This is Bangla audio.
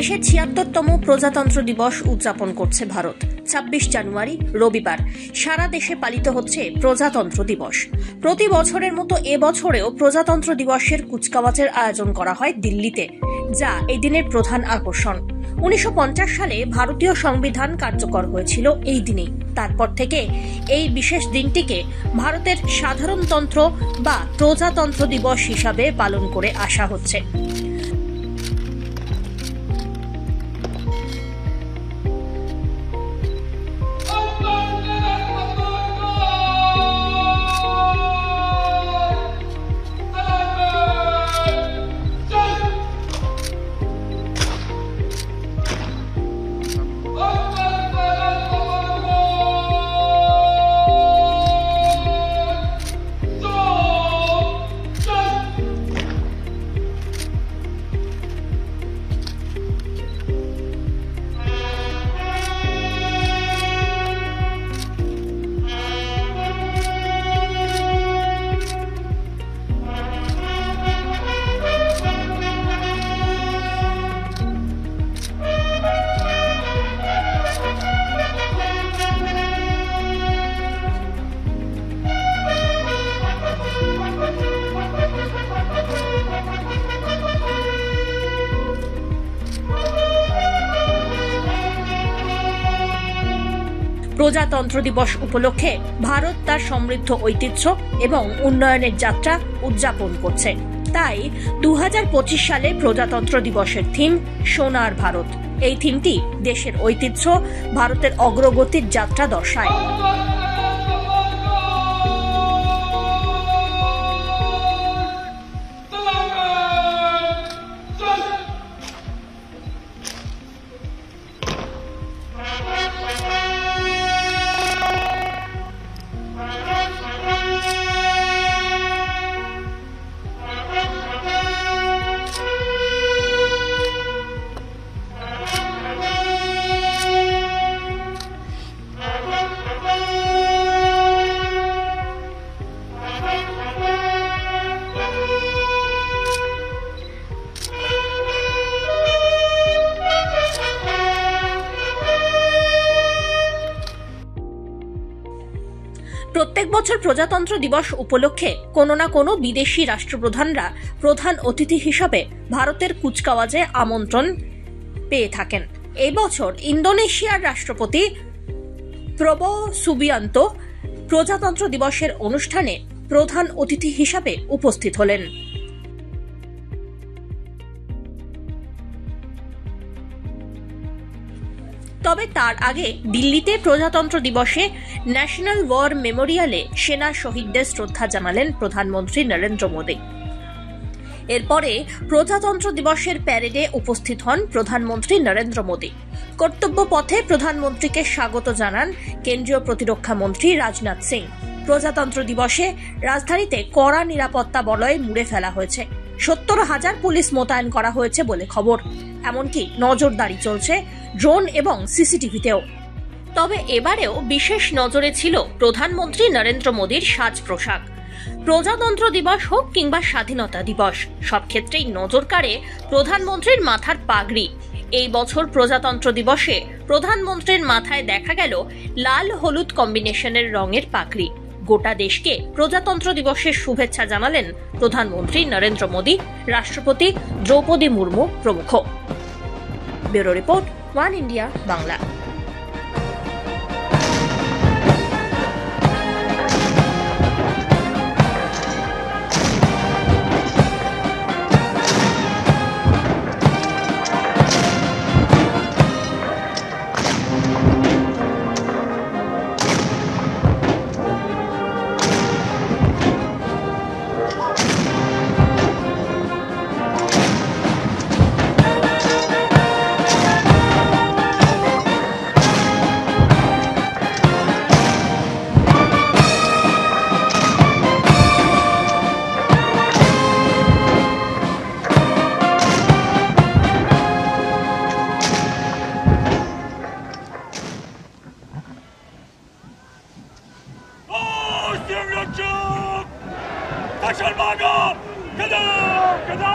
দেশের ৭৬তম প্রজাতন্ত্র দিবস উদযাপন করছে ভারত। ২৬ জানুয়ারি রবিবার সারা দেশে পালিত হচ্ছে প্রজাতন্ত্র দিবস। প্রতি বছরের মতো এবছরেও প্রজাতন্ত্র দিবসের কুচকাওয়াজের আয়োজন করা হয় দিল্লিতে, যা এই দিনের প্রধান আকর্ষণ। ১৯৫০ সালে ভারতীয় সংবিধান কার্যকর হয়েছিল এই দিনেই। তারপর থেকে এই বিশেষ দিনটিকে ভারতের সাধারণতন্ত্র বা প্রজাতন্ত্র দিবস হিসাবে পালন করে আসা হচ্ছে। প্রজাতন্ত্র দিবস উপলক্ষে ভারত তার সমৃদ্ধ ঐতিহ্য এবং উন্নয়নের যাত্রা উদযাপন করছে। তাই ২০২৫ সালে প্রজাতন্ত্র দিবসের থিম সোনার ভারত। এই থিমটি দেশের ঐতিহ্য, ভারতের অগ্রগতির যাত্রা দর্শায়। প্রত্যেক বছর প্রজাতন্ত্র দিবস উপলক্ষে কোনো না কোনো বিদেশি রাষ্ট্রপ্রধানরা প্রধান অতিথি হিসাবে ভারতের কুচকাওয়াজে আমন্ত্রণ পেয়ে থাকেন। এই বছর ইন্দোনেশিয়ার রাষ্ট্রপতি প্রবো সুবিয়ান্তো প্রজাতন্ত্র দিবসের অনুষ্ঠানে প্রধান অতিথি হিসাবে উপস্থিত হলেন। তবে তার আগে দিল্লিতে প্রজাতন্ত্র দিবসে ন্যাশনাল ওয়ার মেমোরিয়ালে সেনা শহীদদের শ্রদ্ধা জানালেন প্রধানমন্ত্রী নরেন্দ্র মোদী। এরপরে প্রজাতন্ত্র দিবসের প্যারেডে উপস্থিত হন প্রধানমন্ত্রী নরেন্দ্র মোদী। কর্তব্য পথে প্রধানমন্ত্রীকে স্বাগত জানান কেন্দ্রীয় প্রতিরক্ষা মন্ত্রী রাজনাথ সিং। প্রজাতন্ত্র দিবসে রাজধানীতে কড়া নিরাপত্তা বলয় মুড়ে ফেলা হয়েছে। ৭০,০০০ পুলিশ মোতায়েন করা হয়েছে বলে খবর। এমনকি নজরদারি চলছে ড্রোন এবং সিসিটিভিতেও। তবে এবারেও বিশেষ নজরে ছিল প্রধানমন্ত্রী নরেন্দ্র মোদীর সাজ পোশাক। প্রজাতন্ত্র দিবস হোক কিংবা স্বাধীনতা দিবস, সব ক্ষেত্রেই নজর কাড়ে প্রধানমন্ত্রীর মাথার পাগড়ি। এই বছর প্রজাতন্ত্র দিবসে প্রধানমন্ত্রীর মাথায় দেখা গেল লাল হলুদ কম্বিনেশনের রঙের পাগড়ি। গোটা দেশকে প্রজাতন্ত্র দিবসের শুভেচ্ছা জানালেন প্রধানমন্ত্রী নরেন্দ্র মোদী, রাষ্ট্রপতি দ্রৌপদী মুর্মু প্রমুখ। Bureau report, one India Bangla. Action! Action, Margot! Get up! Get up!